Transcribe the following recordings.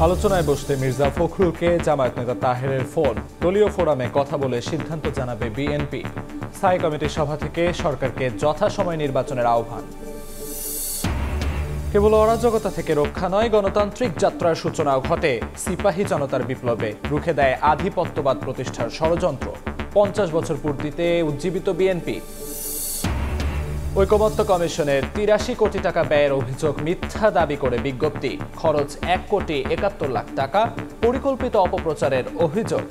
আলোচনায় বসতে মির্জা ফখরুলকে জামায়াত নেতা তাহেরের ফোন। দলীয় ফোরামে কথা বলে সিদ্ধান্ত জানাবে বিএনপি। স্থায়ী কমিটির সভা থেকে সরকারকে যথাসময়ে নির্বাচনের আহ্বান। কেবল অরাজকতা থেকে রক্ষা নয়, গণতান্ত্রিক যাত্রার সূচনাও ঘটে সিপাহী জনতার বিপ্লবে। রুখে দেয় আধিপত্যবাদ প্রতিষ্ঠার ষড়যন্ত্র। 50 বছর পূর্তিতে উজ্জীবিত বিএনপি। ঐকমত্য কমিশনের 83 কোটি টাকা ব্যয়ের অভিযোগ মিথ্যা দাবি করে বিজ্ঞপ্তি। খরচ 1,71,00,000 টাকা। পরিকল্পিত অপপ্রচারের অভিযোগ।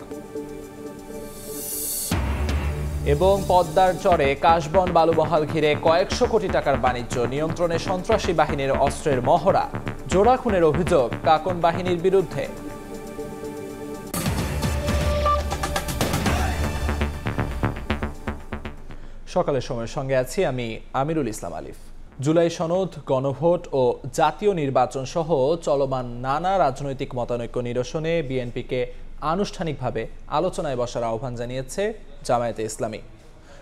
এবং পদ্মার চরে কাশবন বালুমহাল ঘিরে কয়েকশো কোটি টাকার বাণিজ্য। নিয়ন্ত্রণে সন্ত্রাসী বাহিনীর অস্ত্রের মহড়া। জোড়া খুনের অভিযোগ কাকন বাহিনীর বিরুদ্ধে। সকালের সময়ের সঙ্গে আছি আমি আমিরুল ইসলাম আলিফ। জুলাই সনদ, গণভোট ও জাতীয় নির্বাচন সহ চলমান নানা রাজনৈতিক মতানৈক্য নিরসনে বিএনপিকে আনুষ্ঠানিকভাবে আলোচনায় বসার আহ্বান জানিয়েছে জামায়াতে ইসলামী।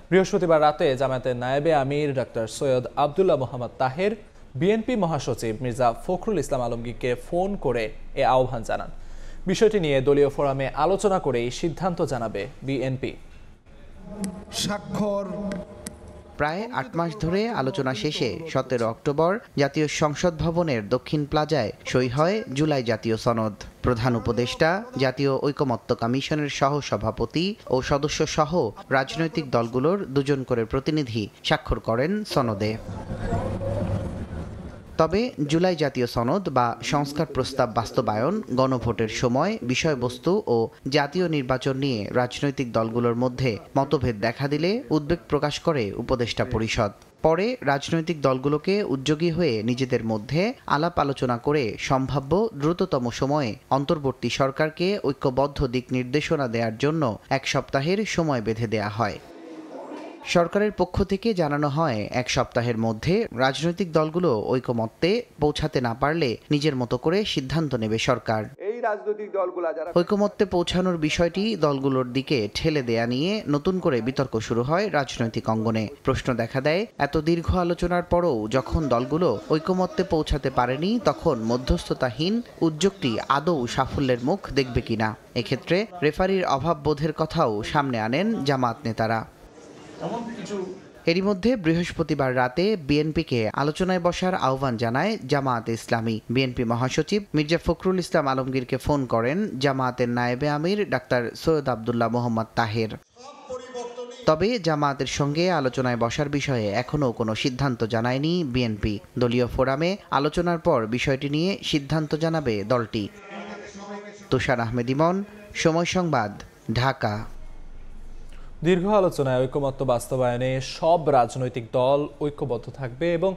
বৃহস্পতিবার রাতে জামায়াতের নায়েবে আমির ডাক্তার সৈয়দ আবদুল্লাহ মোহাম্মদ তাহের বিএনপি মহাসচিব মির্জা ফখরুল ইসলাম আলমগীরকে ফোন করে এ আহ্বান জানান। বিষয়টি নিয়ে দলীয় ফোরামে আলোচনা করেই সিদ্ধান্ত জানাবে বিএনপি। স্বাক্ষর। প্রায় 8 মাস ধরে আলোচনা শেষে 17 অক্টোবর জাতীয় সংসদ ভবনের দক্ষিণ প্লাজায় সই হয় জুলাই জাতীয় সনদ। প্রধান উপদেষ্টা, জাতীয় ঐকমত্য কমিশনের সহ সভাপতি ও সদস্য সহ রাজনৈতিক দলগুলোর 2 জন করে প্রতিনিধি স্বাক্ষর করেন সনদে। তবে জুলাই জাতীয় সনদ বা সংস্কার প্রস্তাব বাস্তবায়ন, গণভোটের সময়, বিষয়বস্তু ও জাতীয় নির্বাচন নিয়ে রাজনৈতিক দলগুলোর মধ্যে মতভেদ দেখা দিলে উদ্বেগ প্রকাশ করে উপদেষ্টা পরিষদ। পরে রাজনৈতিক দলগুলোকে উদ্যোগী হয়ে নিজেদের মধ্যে আলাপ আলোচনা করে সম্ভাব্য দ্রুততম সময়ে অন্তর্বর্তী সরকারকে ঐক্যবদ্ধ দিক নির্দেশনা দেওয়ার জন্য 1 সপ্তাহের সময় বেঁধে দেয়া হয়। সরকারের পক্ষ থেকে জানানো হয় 1 সপ্তাহের মধ্যে রাজনৈতিক দলগুলো ঐকমত্যে পৌঁছাতে না পারলে নিজের মতো করে সিদ্ধান্ত নেবে সরকার। এই রাজনৈতিক দলগুলো যারা ঐকমত্যে পৌঁছানোর বিষয়টি দলগুলোর দিকে ঠেলে দেয়া নিয়ে নতুন করে বিতর্ক শুরু হয় রাজনৈতিক অঙ্গনে। প্রশ্ন দেখা দেয়, এত দীর্ঘ আলোচনার পরও যখন দলগুলো ঐকমত্যে পৌঁছাতে পারেনি, তখন মধ্যস্থতাহীন উদ্যোগটি আদৌ সাফল্যের মুখ দেখবে কিনা। এক্ষেত্রে রেফারির অভাব বোধের কথাও সামনে আনেন জামায়াত নেতারা। এরই মধ্যে বৃহস্পতিবার রাতে বিএনপিকে আলোচনায় বসার আহ্বান জানায় জামায়াতে ইসলামী। বিএনপি মহাসচিব মির্জা ফখরুল ইসলাম আলমগীরকে ফোন করেন জামায়াতের নায়েবে আমির ডাক্তার সৈয়দ আবদুল্লাহ মোহাম্মদ তাহের। তবে জামায়াতের সঙ্গে আলোচনায় বসার বিষয়ে এখনও কোনো সিদ্ধান্ত জানায়নি বিএনপি। দলীয় ফোরামে আলোচনার পর বিষয়টি নিয়ে সিদ্ধান্ত জানাবে দলটি। তুষার আহমেদ ইমন, সময় সংবাদ, ঢাকা। দীর্ঘ আলোচনায় ঐকমত্য বাস্তবায়নে সব রাজনৈতিক দল ঐক্যবদ্ধ থাকবে এবং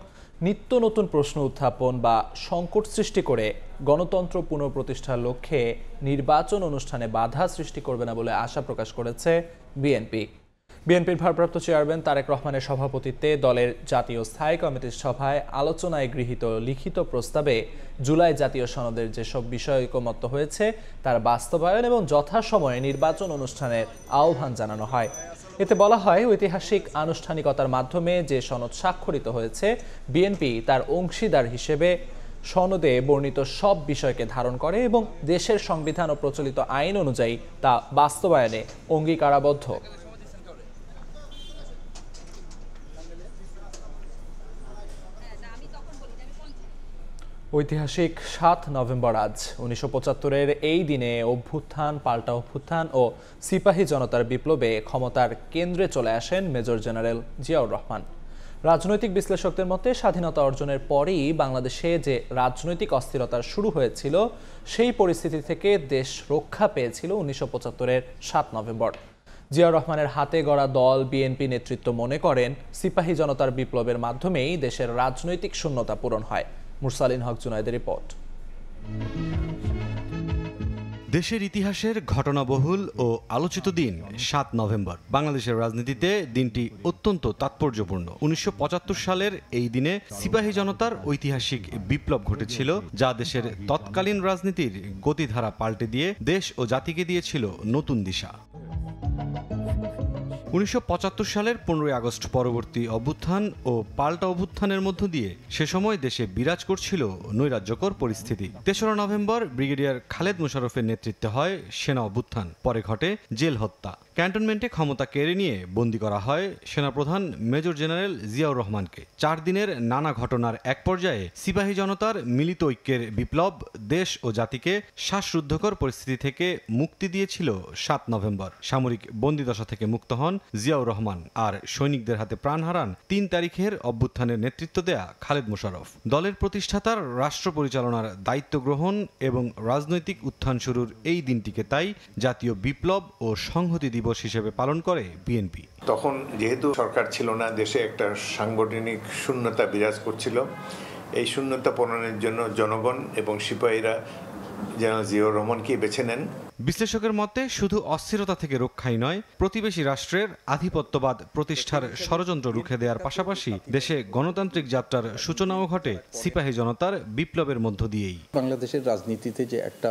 নিত্য নতুন প্রশ্ন উত্থাপন বা সংকট সৃষ্টি করে গণতন্ত্র পুনঃপ্রতিষ্ঠার লক্ষ্যে নির্বাচন অনুষ্ঠানে বাধা সৃষ্টি করবে না বলে আশা প্রকাশ করেছে বিএনপি। বিএনপির ভারপ্রাপ্ত চেয়ারম্যান তারেক রহমানের সভাপতিত্বে দলের জাতীয় স্থায়ী কমিটির সভায় আলোচনায় গৃহীত লিখিত প্রস্তাবে জুলাই জাতীয় সনদের যেসব বিষয় ঐকমত্য হয়েছে তার বাস্তবায়ন এবং যথাসময়ে নির্বাচন অনুষ্ঠানের আহ্বান জানানো হয়। এতে বলা হয়, ঐতিহাসিক আনুষ্ঠানিকতার মাধ্যমে যে সনদ স্বাক্ষরিত হয়েছে, বিএনপি তার অংশীদার হিসেবে সনদে বর্ণিত সব বিষয়কে ধারণ করে এবং দেশের সংবিধান ও প্রচলিত আইন অনুযায়ী তা বাস্তবায়নে অঙ্গীকারাবদ্ধ। ঐতিহাসিক 7 নভেম্বর আজ। 1975-এর এই দিনে অভ্যুত্থান, পাল্টা অভ্যুত্থান ও সিপাহী জনতার বিপ্লবে ক্ষমতার কেন্দ্রে চলে আসেন মেজর জেনারেল জিয়াউর রহমান। রাজনৈতিক বিশ্লেষকদের মতে স্বাধীনতা অর্জনের পরেই বাংলাদেশে যে রাজনৈতিক অস্থিরতা শুরু হয়েছিল, সেই পরিস্থিতি থেকে দেশ রক্ষা পেয়েছিল 1975-এর 7 নভেম্বর। জিয়াউর রহমানের হাতে গড়া দল বিএনপি নেতৃত্ব মনে করেন, সিপাহী জনতার বিপ্লবের মাধ্যমেই দেশের রাজনৈতিক শূন্যতা পূরণ হয়। মুরসালিন হক জুনায়েদের রিপোর্ট। দেশের ইতিহাসের ঘটনাবহুল ও আলোচিত দিন 7 নভেম্বর। বাংলাদেশের রাজনীতিতে দিনটি অত্যন্ত তাৎপর্যপূর্ণ। 1975 সালের এই দিনে সিপাহী জনতার ঐতিহাসিক বিপ্লব ঘটেছিল, যা দেশের তৎকালীন রাজনীতির গতিধারা পাল্টে দিয়ে দেশ ও জাতিকে দিয়েছিল নতুন দিশা। 1975 সালের 15 আগস্ট পরবর্তী অভ্যুত্থান ও পাল্টা অভ্যুত্থানের মধ্য দিয়ে সে সময় দেশে বিরাজ করছিল নৈরাজ্যকর পরিস্থিতি। 3রা নভেম্বর ব্রিগেডিয়ার খালেদ মোশাররফের নেতৃত্বে হয় সেনা অভ্যুত্থান, পরে ঘটে জেল হত্যা। ক্যান্টনমেন্টে ক্ষমতা কেড়ে নিয়ে বন্দী করা হয় সেনাপ্রধান মেজর জেনারেল জিয়াউর রহমানকে। 4 দিনের নানা ঘটনার এক পর্যায়ে সিপাহী জনতার মিলিত ঐক্যের বিপ্লব দেশ ও জাতিকে শ্বাসরুদ্ধকর পরিস্থিতি থেকে মুক্তি দিয়েছিল 7 নভেম্বর। সামরিক বন্দিদশা থেকে মুক্ত হন জিয়াউর রহমান আর সৈনিকদের হাতে প্রাণ হারান 3 তারিখের অভ্যুত্থানের নেতৃত্ব দেয়া খালেদ মোশাররফ। দলের প্রতিষ্ঠাতার রাষ্ট্র পরিচালনার দায়িত্ব গ্রহণ এবং রাজনৈতিক উত্থান শুরুর এই দিনটিকে তাই জাতীয় বিপ্লব ও সংহতি দিবস হিসেবে পালন করে বিএনপি। তখন যেহেতু সরকার ছিল না, দেশে একটা সাংগঠনিক শূন্যতা বিরাজ করছিল। এই শূন্যতা পূরণের জন্য জনগণ এবং সিপাহীরা জেনারেল জিয়াউর রহমানকে বেছে নেন। বিশ্লেষকের মতে শুধু অস্থিরতা থেকে রক্ষাই নয়, প্রতিবেশী রাষ্ট্রের আধিপত্যবাদ প্রতিষ্ঠার ষড়যন্ত্র রুখে দেওয়ার পাশাপাশি দেশে গণতান্ত্রিক যাত্রার সূচনাও ঘটে সিপাহী জনতার বিপ্লবের মধ্য দিয়েই। বাংলাদেশের রাজনীতিতে যে একটা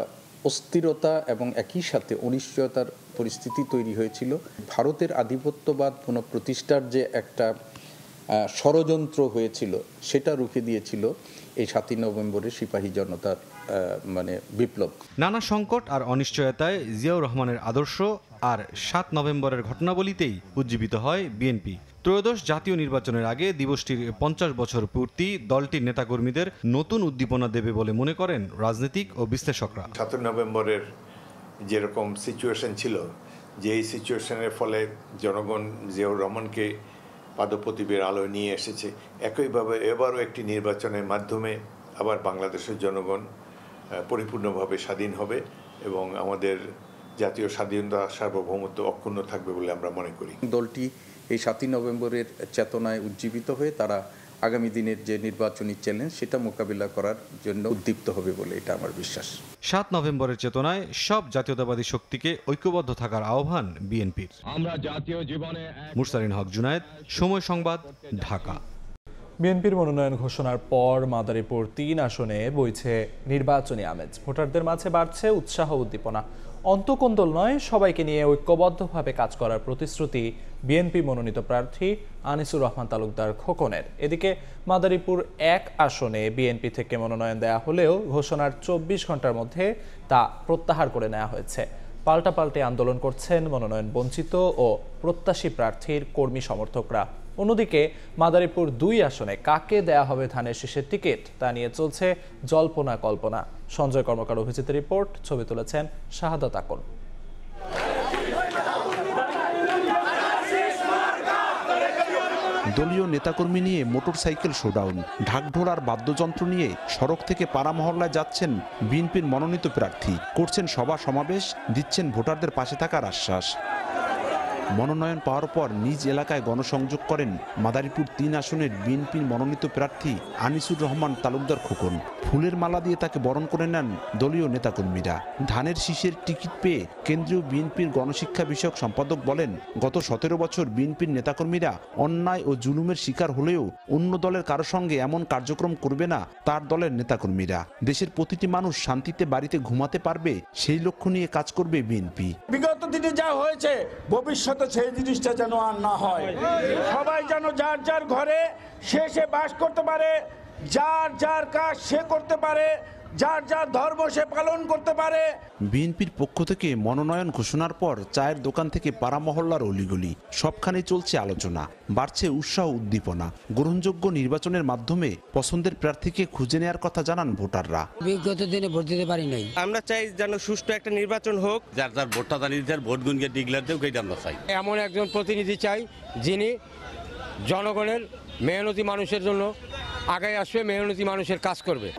অস্থিরতা এবং একই সাথে অনিশ্চয়তার পরিস্থিতি তৈরি হয়েছিল, ভারতের আধিপত্যবাদ পুনঃপ্রতিষ্ঠার যে একটা ষড়যন্ত্র হয়েছিল সেটা রুখে দিয়েছিল এই 7 নভেম্বরের সিপাহী জনতার বিপ্লব। নানা সংকট আর অনিশ্চয়তায় জিয়াউর রহমানের আদর্শ আর 7 নভেম্বরের ঘটনাবলিতেই উজ্জীবিত হয় বিএনপি। ত্রয়োদশ জাতীয় নির্বাচনের আগে দিবসটির 50 বছর পূর্তি দলটির নেতাকর্মীদের নতুন উদ্দীপনা দেবে বলে মনে করেন রাজনীতিক ও বিশ্লেষকরা। 7 নভেম্বরের যেরকম সিচুয়েশন ছিল, যে এই সিচুয়েশনের ফলে জনগণ জিয়াউর রহমানকে পাদপ্রদীপের আলো নিয়ে এসেছে, একইভাবে এবারও একটি নির্বাচনের মাধ্যমে আবার বাংলাদেশের জনগণ পরিপূর্ণভাবে স্বাধীন হবে এবং আমাদের জাতীয় স্বাধীনতা সার্বভৌমত্ব অক্ষুণ্ণ থাকবে বলে আমরা মনে করি। দলটি এই 7 নভেম্বরের চেতনায় উজ্জীবিত হয়ে তারা আগামী দিনের যে নির্বাচনী চ্যালেঞ্জ সেটা মোকাবিলা করার জন্য উদ্দীপ্ত হবে বলে এটা আমার বিশ্বাস। 7 নভেম্বরের চেতনায় সব জাতীয়তাবাদী শক্তিকে ঐক্যবদ্ধ থাকার আহ্বান বিএনপির। আমরা জাতীয় জীবনে মুরসালিন হক জুনায়েদ, সময় সংবাদ, ঢাকা। বিএনপির মনোনয়ন ঘোষণার পর মাদারীপুর 3 আসনে বইছে নির্বাচনী আমেজ। ভোটারদের মাঝে বাড়ছে উৎসাহ উদ্দীপনা। অন্তকোন্দল নয়, সবাইকে নিয়ে ঐক্যবদ্ধভাবে কাজ করার প্রতিশ্রুতি বিএনপি মনোনীত প্রার্থী আনিসুর রহমান তালুকদার খোকনের। এদিকে মাদারীপুর 1 আসনে বিএনপি থেকে মনোনয়ন দেয়া হলেও ঘোষণার 24 ঘন্টার মধ্যে তা প্রত্যাহার করে নেওয়া হয়েছে। পাল্টাপাল্টে আন্দোলন করছেন মনোনয়ন বঞ্চিত ও প্রত্যাশী প্রার্থীর কর্মী সমর্থকরা। অন্যদিকে মাদারীপুর 2 আসনে কাকে দেয়া হবে ধানের শীষের টিকিট তা নিয়ে চলছে জল্পনা কল্পনা। সঞ্জয় কর্মকার অভিজিত রিপোর্ট, ছবি তুলেছেন শাহাদাত আকন। দলীয় নেতাকর্মী নিয়ে মোটরসাইকেল শোডাউন, ঢাকঢোলার বাদ্যযন্ত্র নিয়ে সড়ক থেকে পাড়া মহল্লায় যাচ্ছেন বিএনপির মনোনীত প্রার্থী, করছেন সভা সমাবেশ, দিচ্ছেন ভোটারদের পাশে থাকার আশ্বাস। মনোনয়ন পাওয়ার পর নিজ এলাকায় গণসংযোগ করেন মাদারীপুর 3 আসনের বিএনপির মনোনীত প্রার্থী আনিসুর রহমান তালুকদার খোকন। ফুলের মালা দিয়ে তাকে বরণ করে নেন দলীয় নেতাকর্মীরা। ধানের শীষের টিকিট পেয়ে কেন্দ্রীয় বিএনপির গণশিক্ষা বিষয়ক সম্পাদক বলেন, গত 17 বছর বিএনপির নেতাকর্মীরা অন্যায় ও জুলুমের শিকার হলেও অন্য দলের কারো সঙ্গে এমন কার্যক্রম করবে না তার দলের নেতাকর্মীরা। দেশের প্রতিটি মানুষ শান্তিতে বাড়িতে ঘুমাতে পারবে, সেই লক্ষ্য নিয়ে কাজ করবে বিএনপি। বিগত দিনে যা হয়েছে ভবিষ্যতে সেই জিনিসটা যেন আর না হয়। সবাই যেন যার যার ঘরে সে বাস করতে পারে, যার যার কাজ সে করতে পারে, যার যার ধর্ম সে পালন করতে পারে। বিএনপির পক্ষ থেকে মনোনয়ন ঘোষণার পর চায়ের দোকান থেকে পাড়া মহল্লার অলিগলি সবখানে চলছে আলোচনা, বাড়ছে উৎসাহ উদ্দীপনা। গ্রহণযোগ্য নির্বাচনের মাধ্যমে পছন্দের প্রার্থীকে খুঁজে নেওয়ার কথা জানান ভোটাররা। বিগত দিনে ভোট দিতে পারি নাই, আমরা চাই যেন সুষ্ঠু একটা নির্বাচন হোক, যার যার ভোটটা জানিয়ে যার ভোট গুনকে ডিক্লেয়ার দেব, এইটা আমরা চাই। এমন একজন প্রতিনিধি চাই যিনি জনগণের মেহনতি মানুষের জন্য আগে আসবে, মেহনতি মানুষের কাজ করবে।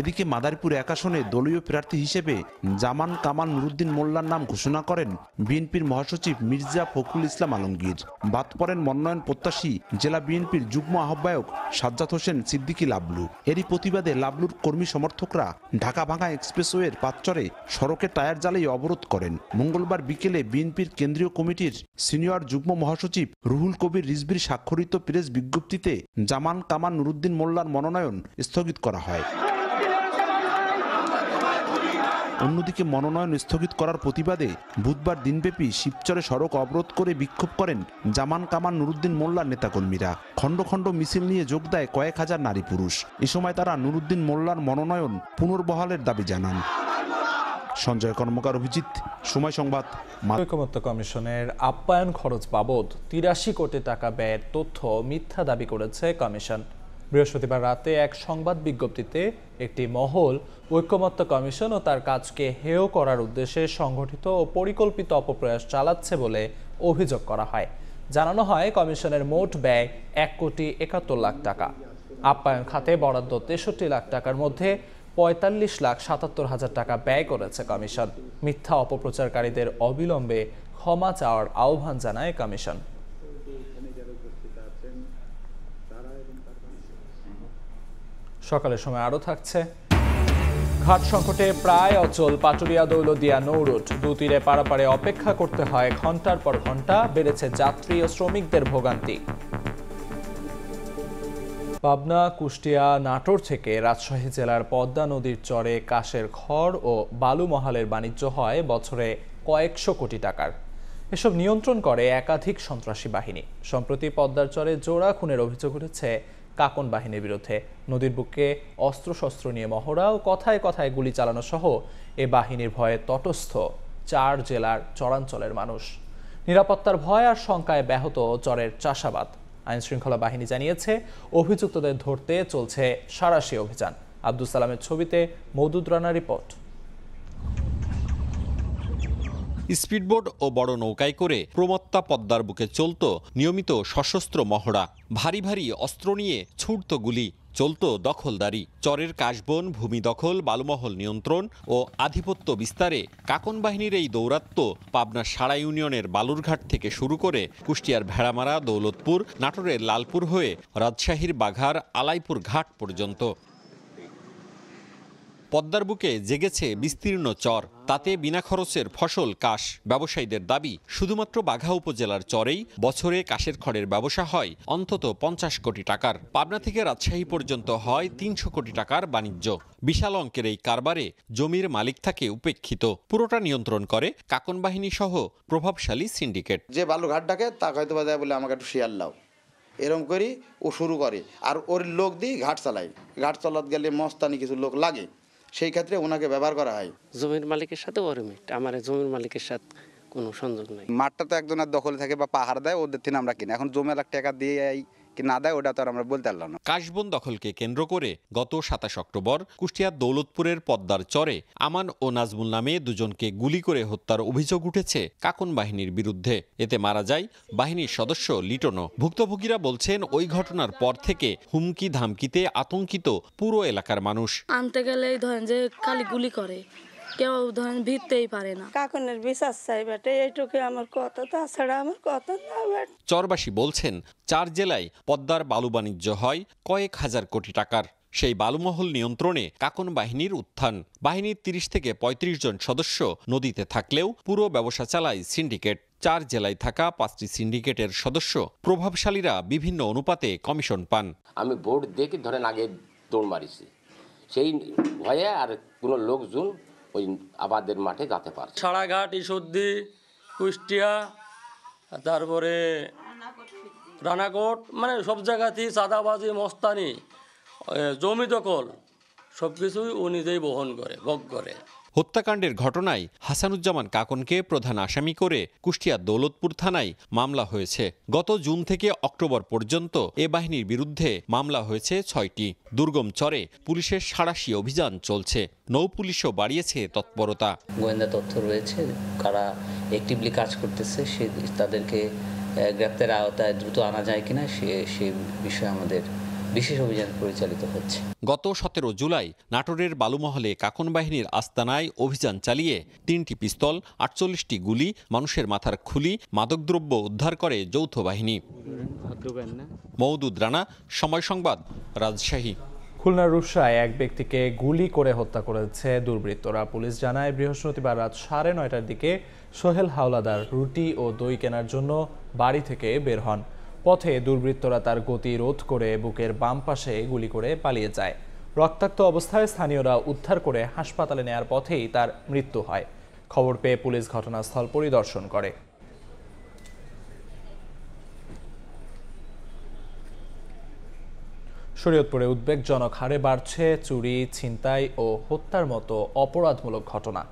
এদিকে মাদারীপুর 1 আসনে দলীয় প্রার্থী হিসেবে জামান কামাল নুরুদ্দিন মোল্লার নাম ঘোষণা করেন বিএনপির মহাসচিব মির্জা ফখরুল ইসলাম আলমগীর। বাদ পড়েন মনোনয়ন প্রত্যাশী জেলা বিএনপির যুগ্ম আহ্বায়ক সাজ্জাদ হোসেন সিদ্দিকী লাবলু। এরই প্রতিবাদে লাবলুর কর্মী সমর্থকরা ঢাকা ভাঙা এক্সপ্রেসওয়ের পাঁচচরে সড়কে টায়ার জ্বালিয়ে অবরোধ করেন। মঙ্গলবার বিকেলে বিএনপির কেন্দ্রীয় কমিটির সিনিয়র যুগ্ম মহাসচিব রুহুল কবির রিজভির স্বাক্ষরিত প্রেস বিজ্ঞপ্তিতে জামান কামাল নুরুদ্দিন মোল্লার মনোনয়ন স্থগিত করা হয়। অন্যদিকে মনোনয়ন স্থগিত করার প্রতিবাদে বুধবার দিনব্যাপী শিবচরে সড়ক অবরোধ করে বিক্ষোভ করেন জামান কামাল নুরুদ্দিন মোল্লার নেতাকর্মীরা। খণ্ড খণ্ড মিছিল নিয়ে যোগ দেয় কয়েক হাজার নারী পুরুষ। এ সময় তারা নুরুদ্দিন মোল্লার মনোনয়ন পুনর্বহালের দাবি জানান। সঞ্জয় কর্মকার, অভিজিৎ, সময় সংবাদ। ঐকমত্য কমিশনের আপ্যায়ন খরচ বাবদ ৮৩ কোটি টাকা ব্যয়ের তথ্য মিথ্যা দাবি করেছে কমিশন। বৃহস্পতিবার রাতে এক সংবাদ বিজ্ঞপ্তিতে একটি মহল ঐকমত্য কমিশন ও তার কাজকে হেয় করার উদ্দেশ্যে সংগঠিত ও পরিকল্পিত অপপ্রয়াস চালাচ্ছে বলে অভিযোগ করা হয়। জানানো হয়, কমিশনের মোট ব্যয় ১,৭১,০০,০০০ টাকা। আপ্যায়ন খাতে বরাদ্দ ৬৩ লাখ টাকার মধ্যে ৪৫,৭৭,০০০ টাকা ব্যয় করেছে কমিশন। মিথ্যা অপপ্রচারকারীদের অবিলম্বে ক্ষমা চাওয়ার আহ্বান জানায় কমিশন। সকালের সময় আরও থাকছে, ঘাট সংকটে প্রায় অচল পাটুরিয়া দৌলতদিয়া নৌরুট। দু তীরে পারাপারে অপেক্ষা করতে হয় ঘন্টার পর ঘন্টা, বেড়েছে যাত্রী ও শ্রমিকদের ভোগান্তি। পাবনা, কুষ্টিয়া, নাটোর থেকে রাজশাহী জেলার পদ্মা নদীর চরে কাশের খড় ও বালুমহালের বাণিজ্য হয় বছরে কয়েকশো কোটি টাকার। এসব নিয়ন্ত্রণ করে একাধিক সন্ত্রাসী বাহিনী। সম্প্রতি পদ্মার চরে জোড়া খুনের অভিযোগ উঠেছে কাকন বাহিনীর বিরুদ্ধে। নদীর বুকে অস্ত্রশস্ত্র নিয়ে মহড়া ও কথায় কথায় গুলি চালানো সহ এ বাহিনীর ভয়ে তটস্থ 4 জেলার চরাঞ্চলের মানুষ। নিরাপত্তার ভয় আর শঙ্কায় ব্যাহত চরের চাষাবাদ। আইনশৃঙ্খলা বাহিনী জানিয়েছে, অভিযুক্তদের ধরতে চলছে সাঁড়াশি অভিযান। আব্দুল সালামের ছবিতে মওদুদ রানার রিপোর্ট। স্পিডবোট ও বড় নৌকায় করে প্রমত্তা পদ্মার বুকে চলত নিয়মিত সশস্ত্র মহড়া। ভারী ভারী অস্ত্র নিয়ে ছুটত গুলি, চলত দখলদারি। চরের কাশবন, ভূমি দখল, বালুমহল নিয়ন্ত্রণ ও আধিপত্য বিস্তারে কাকন বাহিনীর এই দৌরাত্ম্য পাবনার সাড়া ইউনিয়নের বালুরঘাট থেকে শুরু করে কুষ্টিয়ার ভেড়ামারা, দৌলতপুর, নাটোরের লালপুর হয়ে রাজশাহীর বাঘার আলাইপুর ঘাট পর্যন্ত। পদ্মার বুকে জেগেছে বিস্তীর্ণ চর, তাতে বিনা খরচের ফসল কাশ। ব্যবসায়ীদের দাবি, শুধুমাত্র বাঘা উপজেলার চরেই বছরে কাশের খড়ের ব্যবসা হয় অন্তত 50 কোটি টাকার। পাবনা থেকে রাজশাহী পর্যন্ত হয় 300 কোটি টাকার বাণিজ্য। বিশাল অঙ্কের এই কারবারে জমির মালিক থাকে উপেক্ষিত। পুরোটা নিয়ন্ত্রণ করে কাকন বাহিনী সহ প্রভাবশালী সিন্ডিকেট। যে বালুঘাট ডাকে তা হয়তো বাজায় বলে আমাকে একটু শেয়ার লাও, এরকম করি ও শুরু করে। আর ওর লোক দিয়ে ঘাট চালাই। ঘাট চালাতে গেলে মস্তানি কিছু লোক লাগে, সেই ক্ষেত্রে ওনাকে ব্যবহার করা হয়। জমির মালিকের সাথে ওরমিট, আমার জমির মালিকের সাথে কোনো সংযোগ নাই। মাঠটা তো একজনের দখলে থাকে বা পাহাড় দেয়, ওদের থেকে আমরা কিনি। এখন জমি 1 লাখ টাকা দিয়ে কি না দেয় ওটা তো আর আমরা বলতে পারলাম না। কাশবন দখলকে কেন্দ্র করে গত 27 অক্টোবর কুষ্টিয়ার দৌলতপুরের পদ্মার চরে আমান ও নাজমুল নামে দুজনকে গুলি করে হত্যার অভিযোগ উঠেছে কাকন বাহিনীর বিরুদ্ধে। এতে মারা যায় বাহিনীর সদস্য লিটনও। ভুক্তভোগীরা বলছেন, ওই ঘটনার পর থেকে হুমকি ধামকিতে আতঙ্কিত পুরো এলাকার মানুষ। আনতে গেলেই ধরেন যে খালি গুলি করে, কেউ ধরেন ভিড়তেই পারে না। কাকনের বিশ্বাস চাই বেটে, এইটুকু আমার কথা, তাছাড়া আমার কথা না। চরবাসী বলছেন, 4 জেলায় পদ্মার বালু বাণিজ্য হয় কয়েক হাজার কোটি টাকার। সেই বালুমহল নিয়ন্ত্রণে কাকন বাহিনীর উত্থান। বাহিনীর 30 থেকে 35 জন সদস্য নদীতে থাকলেও পুরো ব্যবসা চালায় সিন্ডিকেট। 4 জেলায় থাকা 5টি সিন্ডিকেটের সদস্য প্রভাবশালীরা বিভিন্ন অনুপাতে কমিশন পান। আমি ভোট দেখে ধরেন আগে দৌড় মারিছি, সেই ভয়ে আর কোনো লোকজন ওই আবাদের মাঠে যেতে পারে। সারাঘাট, ঈশ্বরদী, কুষ্টিয়া, তারপরে রানাকোট, মানে সব জায়গাতেই চাঁদাবাজি, মস্তানি, জমি দখল সব কিছুই ও নিজেই বহন করে, ভোগ করে। হত্যাকাণ্ডের ঘটনায় হাসানুজ্জামান কাকনকে প্রধান আসামি করে কুষ্টিয়া দৌলতপুর থানায় মামলা হয়েছে। গত জুন থেকে অক্টোবর পর্যন্ত এ বাহিনীর বিরুদ্ধে মামলা হয়েছে 6টি। দুর্গম চরে পুলিশের সাঁড়াশি অভিযান চলছে। নৌপুলিশও বাড়িয়েছে তৎপরতা। গোয়েন্দা তথ্য রয়েছে, কারা অ্যাক্টিভলি কাজ করতেছে, তাদেরকে গ্রেপ্তারের আওতায় দ্রুত আনা যায় কিনা সে বিষয়ে আমাদের বিশেষ অভিযান পরিচালিত হচ্ছে। গত 17 জুলাই নাটোরের বালুমহলে কাকন বাহিনীর আস্তানায় অভিযান চালিয়ে 3টি পিস্তল, 48টি গুলি, মানুষের মাথার খুলি, মাদকদ্রব্য উদ্ধার করে যৌথ বাহিনী। মওদুদ রানা, সময় সংবাদ, রাজশাহী। খুলনার রূপসায় এক ব্যক্তিকে গুলি করে হত্যা করেছে দুর্বৃত্তরা। পুলিশ জানায়, বৃহস্পতিবার রাত 9:30টার দিকে সোহেল হাওলাদার রুটি ও দই কেনার জন্য বাড়ি থেকে বের হন। পথে দুর্বৃত্তরা তার গতি রোধ করে বুকের বাম পাশে গুলি করে পালিয়ে যায়। রক্তাক্ত অবস্থায় স্থানীয়রা উদ্ধার করে হাসপাতালে নেয়ার পথেই তার মৃত্যু হয়। খবর পেয়ে পুলিশ ঘটনাস্থল পরিদর্শন করে। শরীয়তপুরে উদ্বেগজনক হারে বাড়ছে চুরি, ছিনতাই ও হত্যার মতো অপরাধমূলক ঘটনা।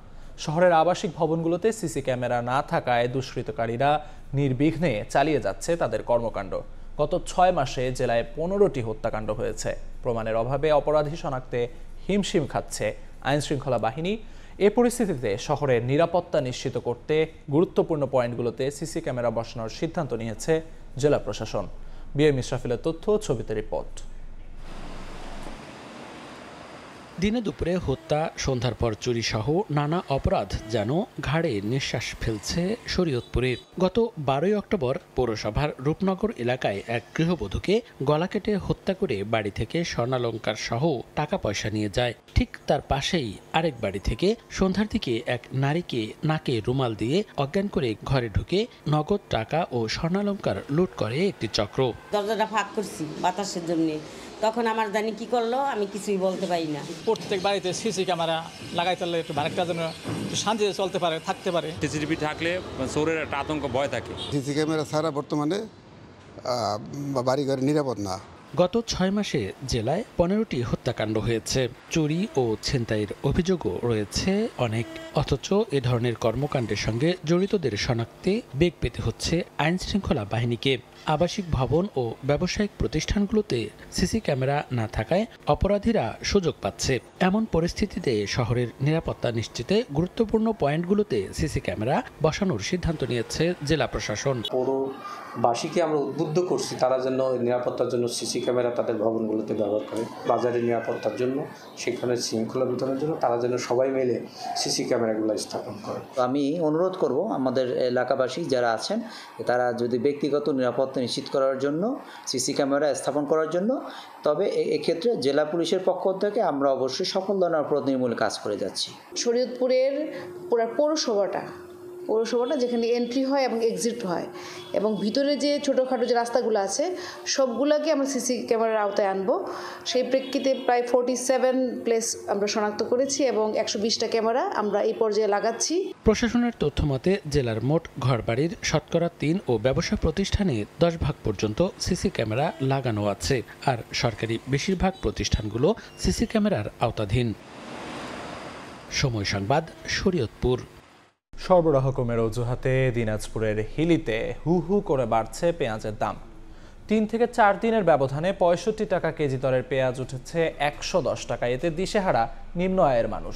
শহরের আবাসিক ভবনগুলোতে সিসি ক্যামেরা না থাকায় দুষ্কৃতকারীরা নির্বিঘ্নে চালিয়ে যাচ্ছে তাদের কর্মকাণ্ড। গত 6 মাসে জেলায় 15টি হত্যাকাণ্ড হয়েছে। প্রমাণের অভাবে অপরাধী শনাক্তে হিমশিম খাচ্ছে আইনশৃঙ্খলা বাহিনী। এ পরিস্থিতিতে শহরের নিরাপত্তা নিশ্চিত করতে গুরুত্বপূর্ণ পয়েন্টগুলোতে সিসি ক্যামেরা বসানোর সিদ্ধান্ত নিয়েছে জেলা প্রশাসন। বিএম ইসরাফিলের তথ্য, ছবিতে রিপোর্ট। দিনে দুপুরে হত্যা, সন্ধ্যার পর চুরি সহ নানা অপরাধ যেন ঘাড়ে নিঃশ্বাস ফেলছে শরীয়তপুরে। গত 12 অক্টোবর পৌরসভার রূপনগর এলাকায় এক গৃহবধূকে গলা কেটে হত্যা করে বাড়ি থেকে স্বর্ণালংকার সহ টাকা পয়সা নিয়ে যায়। ঠিক তার পাশেই আরেক বাড়ি থেকে সন্ধ্যার দিকে এক নারীকে নাকে রুমাল দিয়ে অজ্ঞান করে ঘরে ঢুকে নগদ টাকা ও স্বর্ণালংকার লুট করে একটি চক্র। দরজাটা ফাঁক করছি বাতাসের জন্য, তখন আমার জানি কি করলো আমি কিছুই বলতে পারি না। প্রত্যেক বাড়িতে সিসি ক্যামেরা লাগাইতে হলে একটু বারেকটা যেন শান্তিতে চলতে পারে, থাকতে পারে। সিসিটিভি থাকলে চোরের একটা আতঙ্ক ভয় থাকে। সিসি ক্যামেরা ছাড়া বর্তমানে বাড়িঘর নিরাপদ না। গত 6 মাসে জেলায় 15টি হত্যাকাণ্ড হয়েছে। চুরি ও ছিনতাইয়ের অভিযোগও রয়েছে অনেক। অথচ এ ধরনের কর্মকাণ্ডের সঙ্গে জড়িতদের শনাক্তে বেগ পেতে হচ্ছে আইন শৃঙ্খলা বাহিনীকে। আবাসিক ভবন ও ব্যবসায়িক প্রতিষ্ঠানগুলোতে সিসি ক্যামেরা না থাকায় অপরাধীরা সুযোগ পাচ্ছে। এমন পরিস্থিতিতে শহরের নিরাপত্তা নিশ্চিতে গুরুত্বপূর্ণ পয়েন্টগুলোতে সিসি ক্যামেরা বসানোর সিদ্ধান্ত নিয়েছে জেলা প্রশাসন। পৌরবাসীকে আমরা উদ্বুদ্ধ করছি তারা যেন নিরাপত্তার জন্য সিসি ক্যামেরা তাদের ভবনগুলোতে ব্যবহার করে। বাজারের নিরাপত্তার জন্য, সেখানে শৃঙ্খলা বিধানের জন্য তারা যেন সবাই মিলে সিসি ক্যামেরাগুলো স্থাপন করে। আমি অনুরোধ করব আমাদের এলাকাবাসী যারা আছেন তারা যদি ব্যক্তিগত নিরাপত্তা নিশ্চিত করার জন্য সিসি ক্যামেরা স্থাপন করার জন্য, তবে এক্ষেত্রে জেলা পুলিশের পক্ষ থেকে আমরা অবশ্যই সকল ধরনের অপরাধ নির্মূলে কাজ করে যাচ্ছি। শরীয়তপুরের পুরো পৌরসভাটা যেখানে এন্ট্রি হয় এবং এক্সিট হয় এবং ভিতরে যে ছোটোখাটো যে রাস্তাগুলো আছে সবগুলোকে আমরা সিসি ক্যামেরার আওতায় আনবো। সেই প্রেক্ষিতে প্রায় 47 প্লেস আমরা শনাক্ত করেছি এবং 120টা ক্যামেরা আমরা এই পর্যায়ে লাগাচ্ছি। প্রশাসনের তথ্য মতে জেলার মোট ঘরবাড়ির শতকরা 3 ও ব্যবসা প্রতিষ্ঠানে 10% পর্যন্ত সিসি ক্যামেরা লাগানো আছে, আর সরকারি বেশিরভাগ প্রতিষ্ঠানগুলো সিসি ক্যামেরার আওতাধীন। সময় সংবাদ, শরীয়তপুর। সরবরাহ কমের অজুহাতে দিনাজপুরের হিলিতে হু হু করে বাড়ছে পেঁয়াজের দাম। 3 থেকে 4 দিনের ব্যবধানে 65 টাকা কেজি দরের পেঁয়াজ উঠেছে 110 টাকা। এতে দিশেহারা নিম্ন আয়ের মানুষ।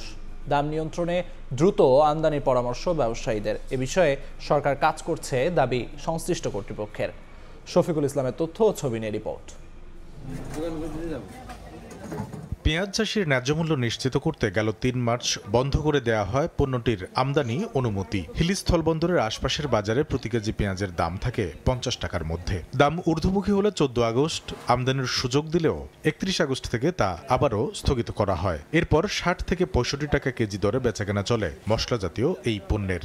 দাম নিয়ন্ত্রণে দ্রুত আমদানির পরামর্শ ব্যবসায়ীদের। এ বিষয়ে সরকার কাজ করছে দাবি সংশ্লিষ্ট কর্তৃপক্ষের। শফিকুল ইসলামের তথ্য ও ছবি নিয়ে রিপোর্ট। পেঁয়াজ চাষির ন্যায্য মূল্য নিশ্চিত করতে গেল 3 মার্চ বন্ধ করে দেয়া হয় পণ্যটির আমদানি অনুমতি। হিলি স্থলবন্দরের আশপাশের বাজারে প্রতি কেজি পেঁয়াজের দাম থাকে 50 টাকার মধ্যে। দাম ঊর্ধ্বমুখী হলে 14 আগস্ট আমদানির সুযোগ দিলেও 31 আগস্ট থেকে তা আবারও স্থগিত করা হয়। এরপর 60 থেকে 65 টাকা কেজি দরে বেচাকেনা চলে মশলা জাতীয় এই পণ্যের।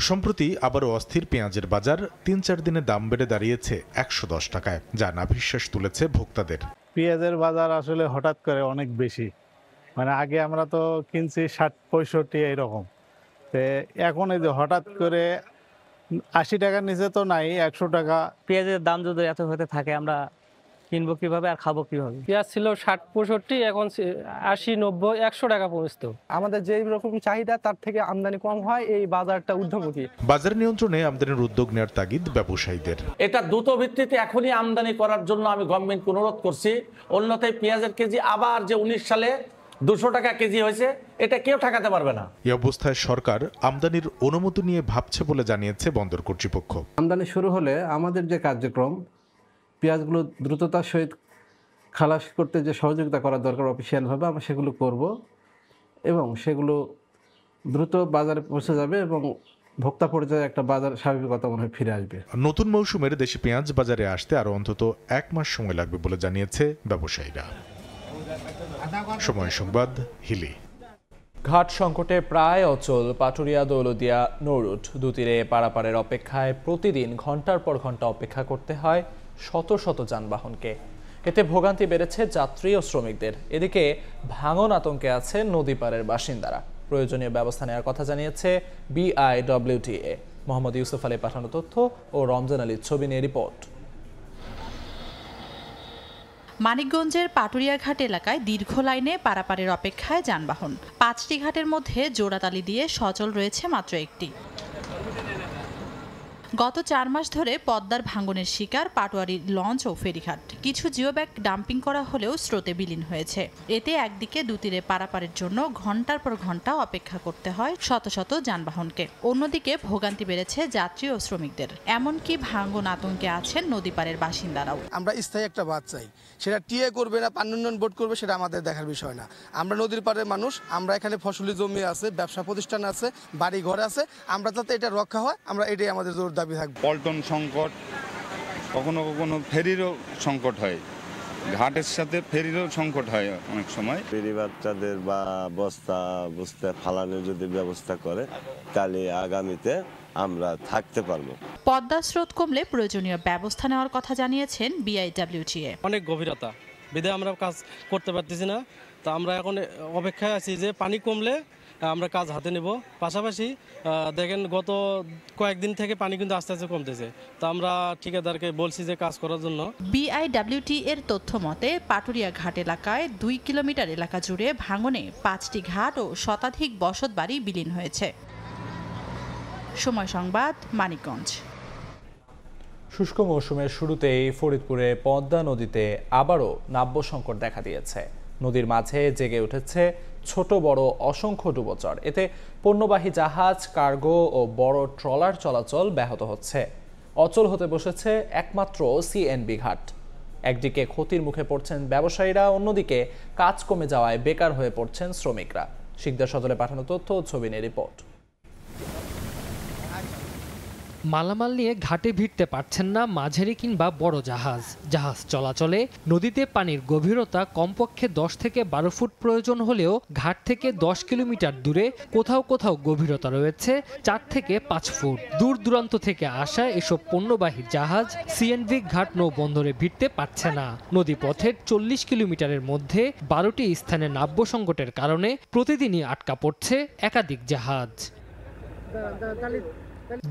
সম্প্রতি আবারও অস্থির পেঁয়াজের বাজার। 3-4 দিনে দাম বেড়ে দাঁড়িয়েছে 110 টাকায়, যা নাভিশ্বাস তুলেছে ভোক্তাদের। পেঁয়াজের বাজার আসলে হঠাৎ করে অনেক বেশি, মানে আগে আমরা তো কিনছি 60-65 এরকম, তো এখন এই যে হঠাৎ করে 80 টাকার নিচে তো নাই, 100 টাকা। পেঁয়াজের দাম যদি এত হতে থাকে আমরা কিনবো কিভাবে আর খাবো কিভাবে? পেঁয়াজ ছিল 60-65, এখন 80-90-100 টাকা পৌঁছতো। আমাদের যেই রকম চাহিদা তার থেকে আমদানি কম হয়, এই বাজারটা ঊর্ধ্বমুখী। বাজার নিয়ন্ত্রণে আমদানির উদ্যোগ নেওয়ার তাগিদ ব্যবসায়ীদের। এটা দ্রুত ভিত্তিতে এখনই আমদানি করার জন্য আমি গভর্নমেন্টকে অনুরোধ করছি। অন্যথায় পেঁয়াজের কেজি আবার যে 19 সালে 200 টাকা কেজি হয়েছে, এটা কেউ ঠেকাতে পারবে না। এই অবস্থায় সরকার আমদানির অনুমতি নিয়ে ভাবছে বলে জানিয়েছে বন্দর কর্তৃপক্ষ। আমদানি শুরু হলে আমাদের যে কার্যক্রম, পেঁয়াজগুলো দ্রুততার সহিত খালাস করতে যে সহযোগিতা করা দরকার অফিসিয়ালভাবে, আমরা সেগুলো করব এবং সেগুলো দ্রুত বাজারে পৌঁছে যাবে এবং ভোক্তা পর্যায়ে একটা বাজার স্বাভাবিকতা মনে হয় ফিরে আসবে। নতুন মৌসুমের দেশি পেঁয়াজ বাজারে আসতে আরও অন্তত 1 মাস সময় লাগবে বলে জানিয়েছে ব্যবসায়ীরা। সময় সংবাদ, হিলি। ঘাট সংকটে প্রায় অচল পাটুরিয়া দৌলদিয়া নৌরুট। দুতীরে পারাপারের অপেক্ষায় প্রতিদিন ঘন্টার পর ঘন্টা অপেক্ষা করতে হয় শত শত যানবাহনকে। এতে ভোগান্তি বেড়েছে যাত্রী ও শ্রমিকদের। এদিকে ভাঙন আতঙ্কে আছে নদী পাড়ের বাসিন্দারা। প্রয়োজনীয় ব্যবস্থা নেওয়ার কথা জানিয়েছে BIWTA। মোহাম্মদ ইউসুফ আলী পাঠানো তথ্য ও রমজান আলীর ছবি নিয়ে রিপোর্ট। মানিকগঞ্জের পাটুরিয়াঘাট এলাকায় দীর্ঘ লাইনে পারাপারের অপেক্ষায় যানবাহন। 5টি ঘাটের মধ্যে জোড়াতালি দিয়ে সচল রয়েছে মাত্র একটি। গত 4 মাস ধরে পদ্মার ভাঙনের শিকার পাটোয়ারি লঞ্চ ও ফেরিঘাট। কিছু জিওব্যাগ ডাম্পিং করা হলেও স্রোতে বিলীন হয়েছে। এতে একদিকে দুতীরে পারাপারের জন্য ঘন্টার পর ঘন্টা অপেক্ষা করতে হয় শত শত যানবাহনকে। অন্যদিকে ভোগান্তি বেড়েছে যাত্রী ও শ্রমিকদের। এমনকি ভাঙন আতঙ্কে আছেন নদীপাড়ের বাসিন্দারাও। আমরা স্থায়ী একটা বাঁধ চাই, সেটা টিএ করবে না পানি উন্নয়ন বোর্ড করবে সেটা আমাদের দেখার বিষয় না। আমরা নদীর পাড়ের মানুষ, আমরা এখানে ফসলি জমি আছে, ব্যবসা প্রতিষ্ঠান আছে, বাড়ি ঘর আছে, আমরা যাতে এটা রক্ষা হয় আমরা এটাই আমাদের জোর দাবি থাকবে। পল্টন সংকট, কখনো কখনো ফেরিরও সংকট হয়, ঘাটের সাথে ফেরিরও সংকট হয় অনেক সময়। ফেরি বাচ্চাদের বা বস্তা ফালানোর যদি ব্যবস্থা করে তাহলে আগামীতে আমরা থাকতে পারবো। পদ্মা স্রোত কমলে প্রয়োজনীয় ব্যবস্থা নেওয়ার কথা জানিয়েছেন BIWTA। অনেক গভীরতা বিধায় আমরা কাজ করতে পারতেছি না, তো আমরা এখন অপেক্ষায় আছি যে পানি কমলে আমরা কাজ হাতে নেব। পাশাপাশি দেখেন গত কয়েকদিন থেকে পানি কিন্তু আস্তে আস্তে কমতেছে, তো আমরা ঠিকাদারকে বলছি যে কাজ করার জন্য। BIWTA এর তথ্য মতে পাটুরিয়া ঘাট এলাকায় 2 কিলোমিটার এলাকা জুড়ে ভাঙনে 5টি ঘাট ও শতাধিক বসতবাড়ি বিলীন হয়েছে। সময় সংবাদ, মানিকগঞ্জ। শুষ্ক মৌসুমের শুরুতেই ফরিদপুরে পদ্মা নদীতে আবারও নাব্য সংকট দেখা দিয়েছে। নদীর মাঝে জেগে উঠেছে ছোট বড় অসংখ্য ডুবোচর। এতে পণ্যবাহী জাহাজ, কার্গো ও বড় ট্রলার চলাচল ব্যাহত হচ্ছে। অচল হতে বসেছে একমাত্র CNB ঘাট। একদিকে ক্ষতির মুখে পড়ছেন ব্যবসায়ীরা, অন্যদিকে কাজ কমে যাওয়ায় বেকার হয়ে পড়ছেন শ্রমিকরা। শিকদার সদরে পাঠানো তথ্য ও ছবি নিয়ে রিপোর্ট। মালামাল নিয়ে ঘাটে ভিড়তে পারছেন না মাঝারি কিংবা বড় জাহাজ চলাচলে নদীতে পানির গভীরতা কমপক্ষে 10 থেকে 12 ফুট প্রয়োজন হলেও ঘাট থেকে 10 কিলোমিটার দূরে কোথাও কোথাও গভীরতা রয়েছে 4 থেকে 5 ফুট। দূর দূরান্ত থেকে আসা এসব পণ্যবাহী জাহাজ CNB ঘাট নৌবন্দরে ভিড়তে পারছে না। নদীপথের 40 কিলোমিটারের মধ্যে 12টি স্থানে নাব্য সংকটের কারণে প্রতিদিনই আটকা পড়ছে একাধিক জাহাজ।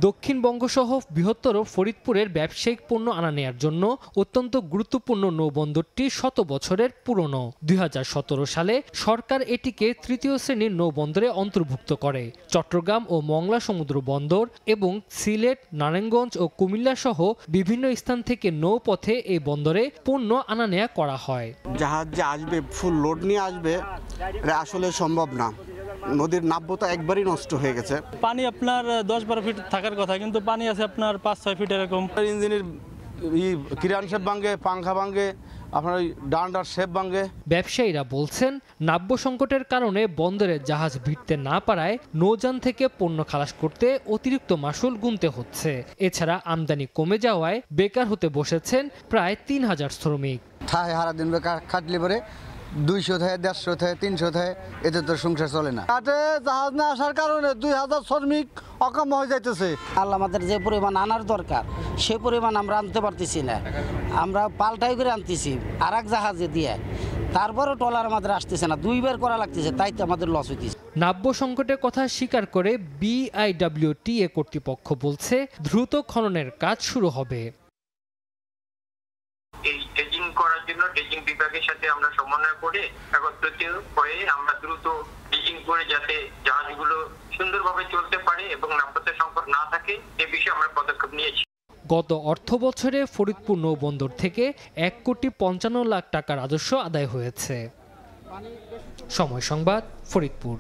দক্ষিণবঙ্গসহ বৃহত্তর ফরিদপুরের ব্যবসায়িক পণ্য আনা নেয়ার জন্য অত্যন্ত গুরুত্বপূর্ণ নৌবন্দরটি 100 বছরের পুরনো। 2017 সালে সরকার এটিকে 3য় শ্রেণীর নৌবন্দরে অন্তর্ভুক্ত করে। চট্টগ্রাম ও মংলা সমুদ্র বন্দর এবং সিলেট, নারায়ণগঞ্জ ও কুমিল্লা সহ বিভিন্ন স্থান থেকে নৌপথে এই বন্দরে পণ্য আনা নেয়া করা হয়। জাহাজ যে আসবে ফুল লোড নিয়ে আসবে এটা আসলে সম্ভব না। নদীর নাব্যতা একবারই নষ্ট হয়ে গেছে। পানি আপনার 10-12 ফিট থাকার কথা, কিন্তু পানি আছে আপনার 5-6 ফিট এরকম। ইঞ্জিনের কিরান শেপ ভাঙে, পাংখা ভাঙে, আপনার ওই ডান্ডার শেপ ভাঙে। ব্যবসায়ীরা বলছেন নাব্য সংকটের কারণে বন্দরে জাহাজ ভিড়তে না পারায় নৌযান থেকে পণ্য খালাস করতে অতিরিক্ত মাশুল গুনতে হচ্ছে। এছাড়া আমদানি কমে যাওয়ায় বেকার হতে বসেছেন প্রায় 3000 শ্রমিক। ঠায় হারা দিন বেকার খাটলি পরে 200 থেকে 150 থেকে 300 থেকে এতে তো সংসার চলে না। ঘাটে জাহাজ না আসার কারণে 2000 শ্রমিক অকাম হয়ে যাইতেছে। আল্লাহ আমাদের যে পরিমাণ আনার দরকার সেই পরিমাণ আমরা আনতে পারতেছি না। আমরা পাল্টাই করে আনতেছি আর এক জাহাজে দিয়ে, তারপরও ট্রলার আমাদের আসতেছে না, 2 বার করা লাগতেছে, তাই তো আমাদের লস হইতেছে। নাব্য সংকটের কথা স্বীকার করে BIWTA কর্তৃপক্ষ বলছে দ্রুত খননের কাজ শুরু হবে। এই ড্রেজিং করার জন্য ড্রেজিং বিভাগের সাথে আমরা সমন্বয় করে একত্রিত হয়ে আমরা দ্রুত ড্রেজিং করে যাতে জাহাজগুলো সুন্দরভাবে চলতে পারে এবং নাব্যতা সংকট না থাকে এ বিষয়ে আমরা পদক্ষেপ নিয়েছি। গত অর্থ বছরে ফরিদপুর নৌবন্দর থেকে 1,55,00,000 টাকা রাজস্ব আদায় হয়েছে। সময় সংবাদ, ফরিদপুর।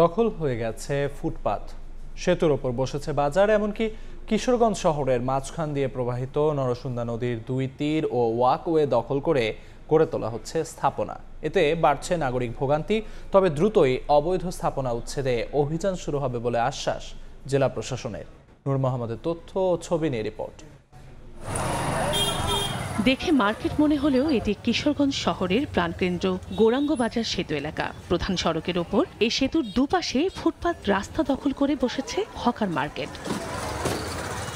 দখল হয়ে গেছে ফুটপাত, সেতুর ওপর বসেছে বাজার, এমনকি কিশোরগঞ্জ শহরের মাঝখান দিয়ে প্রবাহিত নরসুন্দা নদীর 2 তীর ও ওয়াকওয়ে দখল করে গড়ে তোলা হচ্ছে স্থাপনা। এতে বাড়ছে নাগরিক ভোগান্তি। তবে দ্রুতই অবৈধ স্থাপনা উচ্ছেদে অভিযান শুরু হবে বলে আশ্বাস জেলা প্রশাসনের। নূর মোহাম্মদের তথ্য ও ছবি নিয়ে রিপোর্ট। দেখে মার্কেট মনে হলেও এটি কিশোরগঞ্জ শহরের প্রাণকেন্দ্র গৌরাঙ্গ বাজার সেতু এলাকা। প্রধান সড়কের ওপর এই সেতুর দুপাশে ফুটপাত রাস্তা দখল করে বসেছে হকার মার্কেট।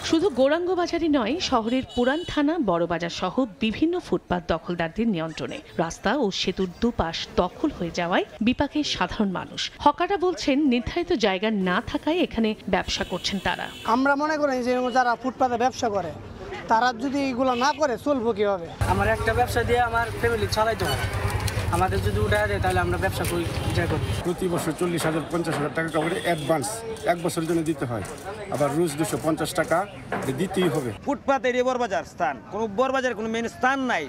শুধু গৌরাঙ্গ বাজারই নয়, শহরের পুরান থানা, বড়বাজার সহ বিভিন্ন ফুটপাত দখলদারদের নিয়ন্ত্রণে। রাস্তা ও সেতুর দুপাশ দখল হয়ে যাওয়ায় বিপাকে সাধারণ মানুষ। হকাররা বলছেন, নির্ধারিত জায়গা না থাকায় এখানে ব্যবসা করছেন তারা। আমরা মনে করি যে যারা ফুটপাতে ব্যবসা করে তারা যদি এগুলো না করে চলবো কিভাবে? আমার একটা ব্যবসা দিয়ে আমার ফ্যামিলি চালাইতে হয়। আমাদের যদি উঠে যায় তাহলে আমরা ব্যবসা করি। প্রতি বছর 40,000 50,000 টাকা করে অ্যাডভান্স 1 বছরের জন্য দিতে হয়, আবার রোজ 250 টাকা দিতেই হবে। ফুটপাতের বড়বাজার স্থান, কোনো বড়বাজার কোনো মেন স্থান নাই,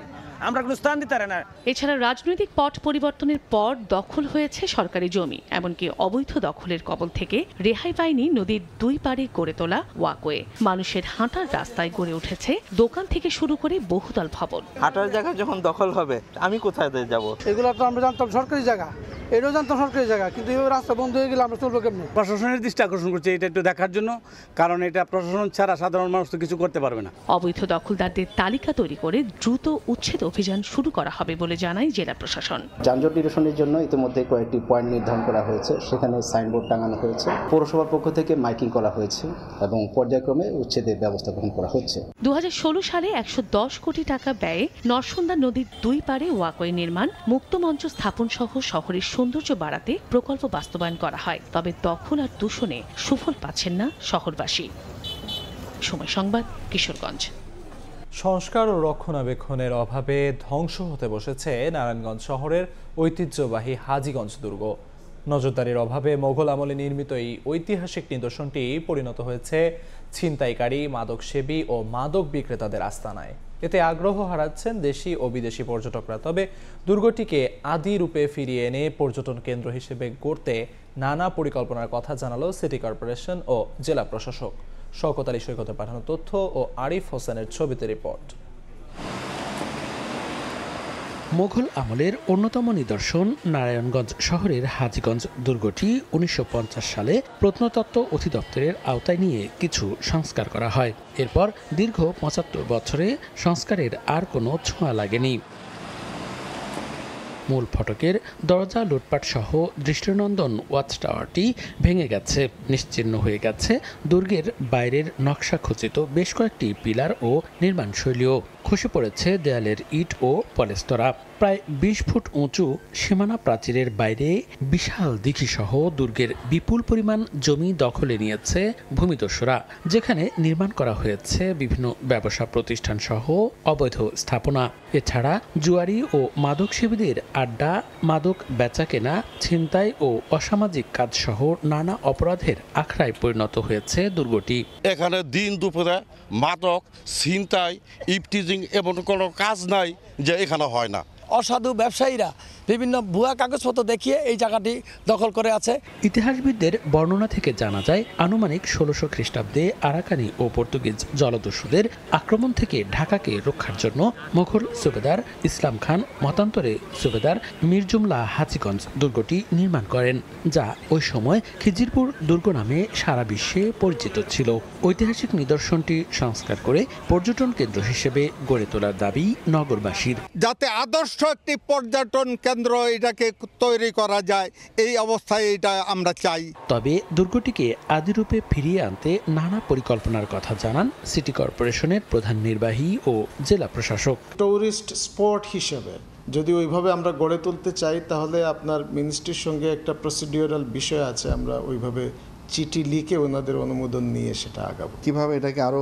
আমরা কোনো স্থান দিতে পারি না। এছাড়া রাজনৈতিক পট পরিবর্তনের পর দখল হয়েছে সরকারি জমি, এমনকি অবৈধ দখলের কবল থেকে রেহাই পায়নি নদীর দুই পাড়ে গড়ে তোলা ওয়াকওয়ে। মানুষের হাঁটার রাস্তায় গড়ে উঠেছে দোকান থেকে শুরু করে বহুতল ভবন। হাঁটার জায়গা যখন দখল হবে আমি কোথায় যাব? এগুলো তো আমরা জানতাম সরকারি জায়গা, এটাও জানতাম সরকারি জায়গা, কিন্তু এই রাস্তা বন্ধ হয়ে গেলে আমরা চলবো কেমনি? প্রশাসনের দৃষ্টি আকর্ষণ করছে এটা একটু দেখার জন্য, কারণ এটা প্রশাসন ছাড়া সাধারণ মানুষ তো কিছু করতে পারবে না। অবৈধ দখলদারদের তালিকা তৈরি করে দ্রুত উচ্ছেদ অভিযান শুরু করা হবে বলে জানায় জেলা প্রশাসন। যানজট নিরসনের জন্য ইতিমধ্যে কয়েকটি পয়েন্ট নির্ধারণ করা হয়েছে, সেখানে সাইনবোর্ড টাঙানো হয়েছে, পৌরসভার পক্ষ থেকে মাইকিং করা হয়েছে এবং পর্যায়ক্রমে উচ্ছেদের ব্যবস্থা গ্রহণ করা হচ্ছে। 2016 সালে 110 কোটি টাকা ব্যয়ে নরসুন্দা নদীর দুই পাড়ে ওয়াকওয়ে নির্মাণ, মুক্ত মঞ্চ স্থাপন সহ শহরের সৌন্দর্য বাড়াতে প্রকল্প বাস্তবায়ন করা হয়। তবে দখল আর দূষণে সুফল পাচ্ছেন না শহরবাসী। সময় সংবাদ, কিশোরগঞ্জ। সংস্কার ও রক্ষণাবেক্ষণের অভাবে ধ্বংস হতে বসেছে নারায়ণগঞ্জ শহরের ঐতিহ্যবাহী হাজীগঞ্জ দুর্গ। নজরদারির অভাবে মোগল আমলে নির্মিত এই ঐতিহাসিক নিদর্শনটি পরিণত হয়েছে ছিনতাইকারী, মাদকসেবী ও মাদক বিক্রেতাদের আস্তানায়। এতে আগ্রহ হারাচ্ছেন দেশি ও বিদেশি পর্যটকরা। তবে দুর্গটিকে আদি রূপে ফিরিয়ে এনে পর্যটন কেন্দ্র হিসেবে গড়তে নানা পরিকল্পনার কথা জানালো সিটি কর্পোরেশন ও জেলা প্রশাসক। শওকত আলী সৈকতে পাঠানো তথ্য ও আরিফ হোসেনের ছবিতে রিপোর্ট। মোগল আমলের অন্যতম নিদর্শন নারায়ণগঞ্জ শহরের হাজীগঞ্জ দুর্গটি 1950 সালে প্রত্নতত্ত্ব অধিদপ্তরের আওতায় নিয়ে কিছু সংস্কার করা হয়। এরপর দীর্ঘ 75 বছরে সংস্কারের আর কোনো ছোঁয়া লাগেনি। মূল ফটকের দরজা লুটপাট সহ দৃষ্টিনন্দন ওয়াচ টাওয়ারটি ভেঙে গেছে, নিশ্চিহ্ন হয়ে গেছে দুর্গের বাইরের নকশা খচিত বেশ কয়েকটি পিলার ও নির্মাণ শৈলীও। খসে পড়েছে দেয়ালের ইট ও পলেস্তরা। প্রায় 20 ফুট উঁচু সীমানা প্রাচীরের বাইরে বিশাল দিঘি সহ দুর্গের বিপুল পরিমাণ জমি দখলে নিয়েছে ভূমিদস্যুরা, যেখানে নির্মাণ করা হয়েছে বিভিন্ন ব্যবসা প্রতিষ্ঠান সহ অবৈধ স্থাপনা। এছাড়া জুয়ারি ও মাদক সেবীদের আড্ডা, মাদক বেচাকেনা, ছিনতাই ও অসামাজিক কাজ সহ নানা অপরাধের আখড়ায় পরিণত হয়েছে দুর্গটি। এখানে দিন দুপুরে মাদক, ছিনতাই, ইফটিজিং এমন কোনো কাজ নাই যে এখানে হয় না। অসাধু ব্যবসায়ীরা বিভিন্ন ভুয়া কাগজপত্র দেখিয়ে এই জায়গাটি দখল করে আছে। ইতিহাসবিদদের বর্ণনা থেকে জানা যায়, আনুমানিক 1600 খ্রিস্টাব্দে আরাকানি ও পর্তুগিজ জলদস্যুদের আক্রমণ থেকে ঢাকাকে রক্ষার জন্য মুঘল সুবেদার ইসলাম খান মতান্তরে সুবেদার মির্জুমলা হাজীগঞ্জ দুর্গটি নির্মাণ করেন, যা ওই সময় খিজিরপুর দুর্গ নামে সারা বিশ্বে পরিচিত ছিল। ঐতিহাসিক নিদর্শনটি সংস্কার করে পর্যটন কেন্দ্র হিসেবে গড়ে তোলার দাবি নগরবাসীর। যাতে আদর্শ একটি পর্যটন কেন্দ্র এটাকে তৈরি করা যায়, এই অবস্থায় এটা আমরা চাই। তবে দুর্গটিকে আদিরূপে ফিরিয়ে আনতে নানা পরিকল্পনার কথা জানান সিটি কর্পোরেশনের প্রধান নির্বাহী ও জেলা প্রশাসক। টুরিস্ট স্পট হিসেবে যদি ওইভাবে আমরা গড়ে তুলতে চাই, তাহলে আপনার মিনিস্ট্রির সঙ্গে একটা প্রসিডিউরাল বিষয় আছে, আমরা ওইভাবে চিঠি লিখে ওনাদের অনুমোদন নিয়ে সেটা আগাবো। কিভাবে এটাকে আরও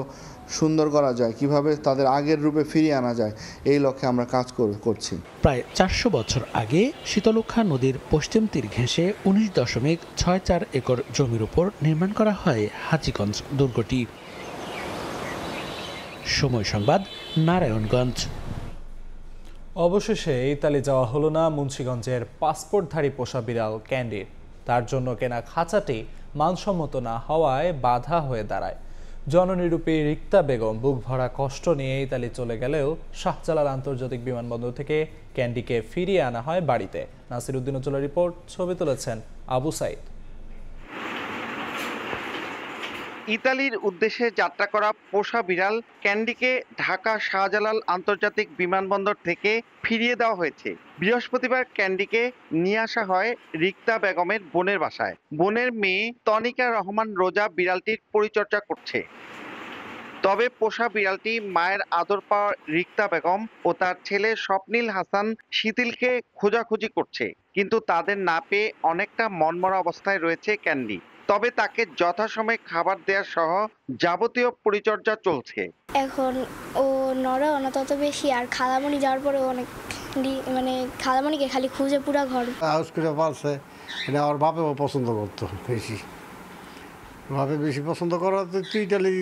সুন্দর করা যায়, কিভাবে তাদের আগের রূপে ফিরিয়ে আনা যায়, এই লক্ষ্যে আমরা কাজ করছি। প্রায় 400 বছর আগে শীতলক্ষ্যা নদীর পশ্চিম তীর ঘেঁষে 19.64 একর জমির উপর নির্মাণ করা হয় হাজীগঞ্জ দুর্গটি। সময় সংবাদ, নারায়ণগঞ্জ। অবশেষে ইতালি যাওয়া হলো না মুন্সিগঞ্জের পাসপোর্টধারী পোষা বিড়াল ক্যান্ডির। তার জন্য কেনা খাঁচাটি মানসম্মত না হওয়ায় বাধা হয়ে দাঁড়ায়। জননিরূপী রিক্তা বেগম বুক ভরা কষ্ট নিয়ে ইতালি চলে গেলেও শাহজালাল আন্তর্জাতিক বিমানবন্দর থেকে ক্যান্ডিকে ফিরিয়ে আনা হয় বাড়িতে। নাসির উদ্দিন উজ্জ্বলের রিপোর্ট, ছবি তুলেছেন আবু সাইদ। ইতালির উদ্দেশ্যে যাত্রা করা পোষা বিড়াল ক্যান্ডিকে ঢাকা শাহজালাল আন্তর্জাতিক বিমানবন্দর থেকে ফিরিয়ে দেওয়া হয়েছে। বৃহস্পতিবার ক্যান্ডিকে নিয়ে আসা হয় রিক্তা বেগমের বোনের বাসায়। বোনের মেয়ে তনিকা রহমান রোজা বিড়ালটির পরিচর্যা করছে। তবে পোষা বিড়ালটি মায়ের আদর পাওয়া রিক্তা বেগম ও তার ছেলে স্বপ্নিল হাসান শিথিলকে খোঁজাখুঁজি করছে, কিন্তু তাদের না পেয়ে অনেকটা মনমরা অবস্থায় রয়েছে ক্যান্ডি। তবে তাকে যথাসময়ে খাবার দেওয়া সহ যাবতীয় পরিচর্যা চলছে। এখন ও নড়েও না তত বেশি, আর খালামণি যাওয়ার পরে অনেক মানে খালামণিকে খালি খুঁজে পুরা ঘর হাউস করে পালছে। এটা আমার বাপেও পছন্দ করতো বেশি, ভাবে বেশি পছন্দ করা তো ইটালি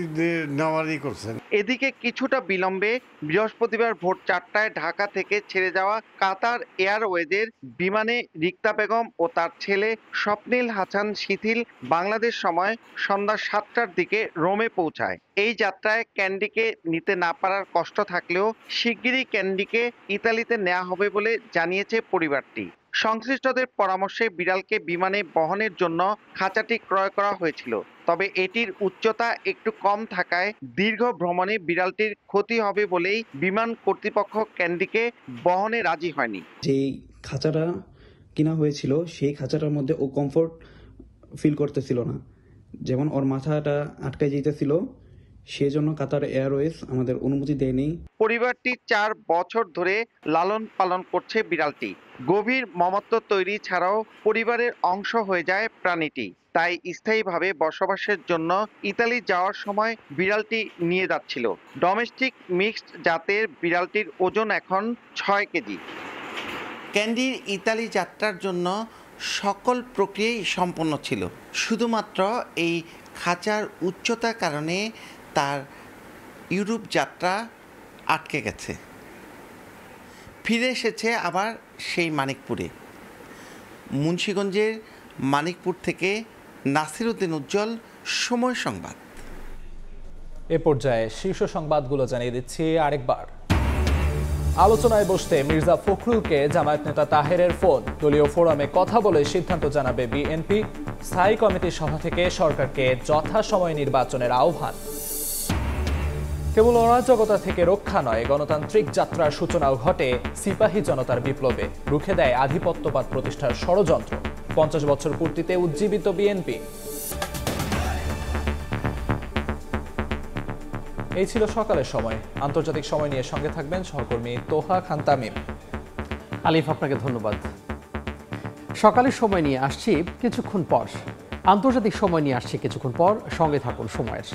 নেওয়ারই করছেন। এদিকে কিছুটা বিলম্বে বৃহস্পতিবার ভোর 4টায় ঢাকা থেকে ছেড়ে যাওয়া কাতার এয়ারওয়েজের বিমানে রিক্তা বেগম ও তার ছেলে স্বপ্নিল হাসান শিথিল বাংলাদেশ সময় সন্ধ্যা 7টার দিকে রোমে পৌঁছায়। এই যাত্রায় ক্যান্ডিকে নিতে না পারার কষ্ট থাকলেও শিগগিরই ক্যান্ডিকে ইতালিতে নেওয়া হবে বলে জানিয়েছে পরিবারটি। সংশ্লিষ্টদের পরামর্শে বিড়ালকে বিমানে বহনের জন্য খাঁচাটি ক্রয় করা হয়েছিল, তবে এটির উচ্চতা একটু কম থাকায় দীর্ঘ ভ্রমণে বিড়ালটির ক্ষতি হবে বলেই বিমান কর্তৃপক্ষ ক্যান্ডিকে বহনে রাজি হয়নি। যেই খাঁচাটা কিনা হয়েছিল সেই খাঁচাটার মধ্যে ও কমফোর্ট ফিল করতেছিল না, যেমন ওর মাথাটা আটকে যেতেছিল, সেজন্য কাতার এয়ারওয়েজ আমাদের অনুমতি দেয়নি। পরিবারটি 4 বছর ধরে লালন পালন করছে বিড়ালটি। গভীর মমত্ব তৈরি ছাড়াও পরিবারের অংশ হয়ে যায় প্রাণীটি, তাই স্থায়ীভাবে বসবাসের জন্য ইতালি যাওয়ার সময় বিড়ালটি নিয়ে যাচ্ছিল। ডোমেস্টিক মিক্সড জাতের বিড়ালটির ওজন এখন 6 কেজি। ক্যান্ডির ইতালি যাত্রার জন্য সকল প্রক্রিয়াই সম্পন্ন ছিল, শুধুমাত্র এই খাঁচার উচ্চতার কারণে তার ইউরোপ যাত্রা আটকে গেছে। ফিরে এসেছে আবার সেই মানিকপুরে। মুন্সিগঞ্জের মানিকপুর থেকে নাসির উদ্দিন উজ্জ্বল, সময় সংবাদ। এ পর্যায়ে শীর্ষ সংবাদগুলো জানিয়ে দিচ্ছি আরেকবার। আলোচনায় বসতে মির্জা ফখরুলকে জামায়াত নেতা তাহেরের ফোন। দলীয় ফোরামে কথা বলে সিদ্ধান্ত জানাবে বিএনপি। স্থায়ী কমিটির সভা থেকে সরকারকে যথাসময়ে নির্বাচনের আহ্বান। কেবল অরাজকতা থেকে রক্ষা নয়, গণতান্ত্রিক যাত্রার সূচনাও ঘটে সিপাহী জনতার বিপ্লবে। রুখে দেয় আধিপত্যবাদ প্রতিষ্ঠার ষড়যন্ত্র। 50 বছর পূর্তিতে উজ্জীবিত বিএনপি। এই ছিল সকালের সময়। আন্তর্জাতিক সময় নিয়ে সঙ্গে থাকবেন সহকর্মী তোহা খান তামিম। আলিফ, আপনাকে ধন্যবাদ। সকালের সময় নিয়ে আসছি কিছুক্ষণ পর, আন্তর্জাতিক সময় নিয়ে আসছি কিছুক্ষণ পর। সঙ্গে থাকুন সময়ের।